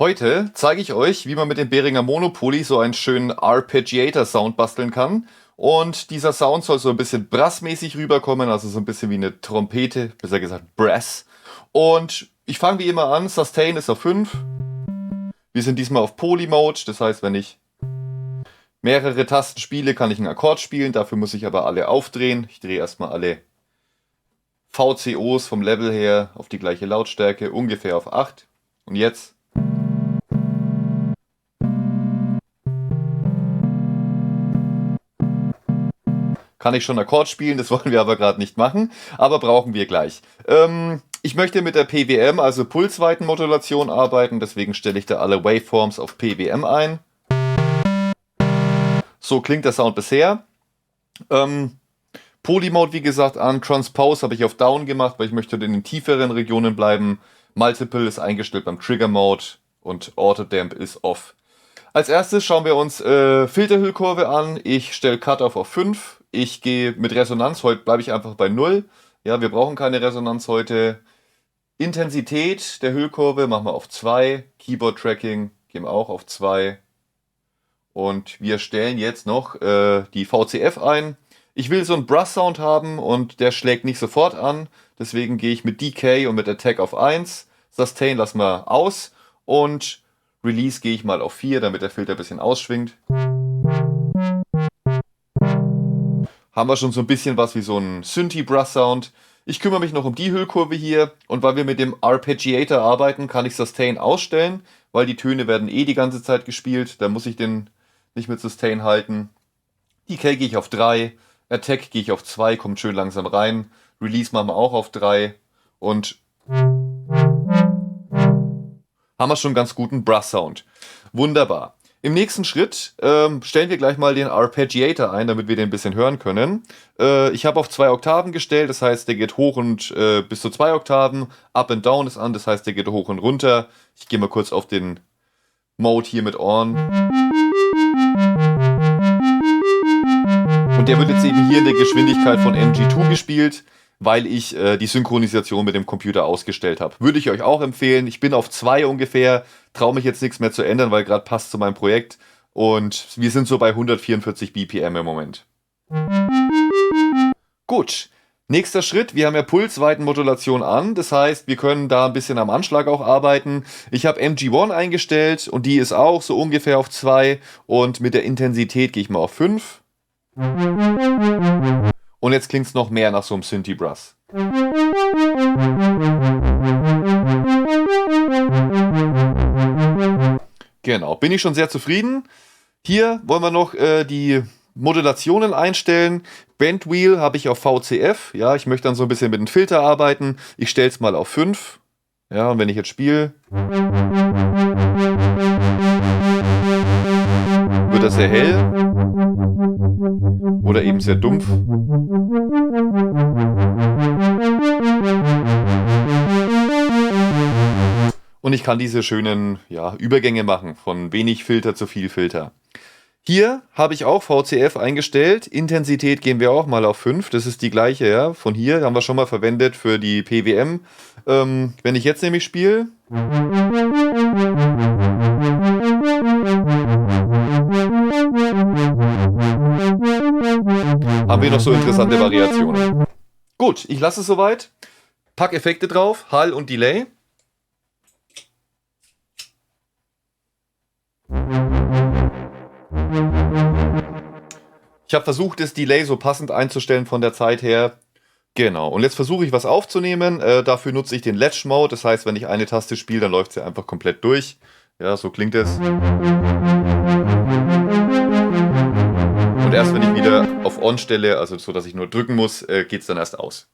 Heute zeige ich euch, wie man mit dem Behringer Monopoly so einen schönen Arpeggiator-Sound basteln kann. Und dieser Sound soll so ein bisschen brassmäßig rüberkommen, also so ein bisschen wie eine Trompete, besser gesagt Brass. Und ich fange wie immer an, Sustain ist auf 5. Wir sind diesmal auf Poly-Mode, das heißt, wenn ich mehrere Tasten spiele, kann ich einen Akkord spielen. Dafür muss ich aber alle aufdrehen. Ich drehe erstmal alle VCOs vom Level her auf die gleiche Lautstärke, ungefähr auf 8. Und jetzt kann ich schon Akkord spielen, das wollen wir aber gerade nicht machen, aber brauchen wir gleich. Ich möchte mit der PWM, also Pulsweitenmodulation, arbeiten, deswegen stelle ich da alle Waveforms auf PWM ein. So klingt der Sound bisher. Polymode, wie gesagt, an. Transpose habe ich auf Down gemacht, weil ich möchte in den tieferen Regionen bleiben. Multiple ist eingestellt beim Trigger Mode und Auto-Damp ist off. Als erstes schauen wir uns Filterhüllkurve an. Ich stelle Cutoff auf 5. Ich gehe mit Resonanz, heute bleibe ich einfach bei 0. Ja, wir brauchen keine Resonanz heute. Intensität der Hüllkurve machen wir auf 2. Keyboard Tracking gehen wir auch auf 2. Und wir stellen jetzt noch die VCF ein. Ich will so einen Brass-Sound haben und der schlägt nicht sofort an. Deswegen gehe ich mit Decay und mit Attack auf 1. Sustain lassen wir aus. Und Release gehe ich mal auf 4, damit der Filter ein bisschen ausschwingt. Haben wir schon so ein bisschen was wie so ein Synthi-Brass-Sound. Ich kümmere mich noch um die Hüllkurve hier. Und weil wir mit dem Arpeggiator arbeiten, kann ich Sustain ausstellen, weil die Töne werden eh die ganze Zeit gespielt. Da muss ich den nicht mit Sustain halten. Decay gehe ich auf 3. Attack gehe ich auf 2, kommt schön langsam rein. Release machen wir auch auf 3. Und haben wir schon einen ganz guten Brass-Sound. Wunderbar. Im nächsten Schritt stellen wir gleich mal den Arpeggiator ein, damit wir den ein bisschen hören können. Ich habe auf 2 Oktaven gestellt, das heißt, der geht hoch und bis zu 2 Oktaven. Up and Down ist an, das heißt, der geht hoch und runter. Ich gehe mal kurz auf den Mode hier mit On. Und der wird jetzt eben hier in der Geschwindigkeit von MG2 gespielt, weil ich die Synchronisation mit dem Computer ausgestellt habe. Würde ich euch auch empfehlen. Ich bin auf 2 ungefähr, traue mich jetzt nichts mehr zu ändern, weil gerade passt zu meinem Projekt. Und wir sind so bei 144 BPM im Moment. Gut, nächster Schritt. Wir haben ja Pulsweitenmodulation an. Das heißt, wir können da ein bisschen am Anschlag auch arbeiten. Ich habe MG1 eingestellt und die ist auch so ungefähr auf 2. Und mit der Intensität gehe ich mal auf 5. Und jetzt klingt es noch mehr nach so einem Synthi-Brass. Genau, bin ich schon sehr zufrieden. Hier wollen wir noch die Modulationen einstellen. Bandwheel habe ich auf VCF. Ja, ich möchte dann so ein bisschen mit dem Filter arbeiten. Ich stelle es mal auf 5. Ja, und wenn ich jetzt spiele, wird das sehr hell. Oder eben sehr dumpf. Und ich kann diese schönen Übergänge machen, von wenig Filter zu viel Filter. Hier habe ich auch VCF eingestellt. Intensität gehen wir auch mal auf 5. Das ist die gleiche, ja. Von hier haben wir schon mal verwendet für die PWM. Wenn ich jetzt nämlich spiele, haben wir noch so interessante Variationen. Gut, ich lasse es soweit. Pack Effekte drauf, Hall und Delay. Ich habe versucht, das Delay so passend einzustellen von der Zeit her. Genau, und jetzt versuche ich was aufzunehmen. Dafür nutze ich den Latch Mode. Das heißt, wenn ich eine Taste spiele, dann läuft sie einfach komplett durch. Ja, so klingt es. Und erst wenn ich wieder auf On stelle, also so, dass ich nur drücken muss, geht es dann erst aus.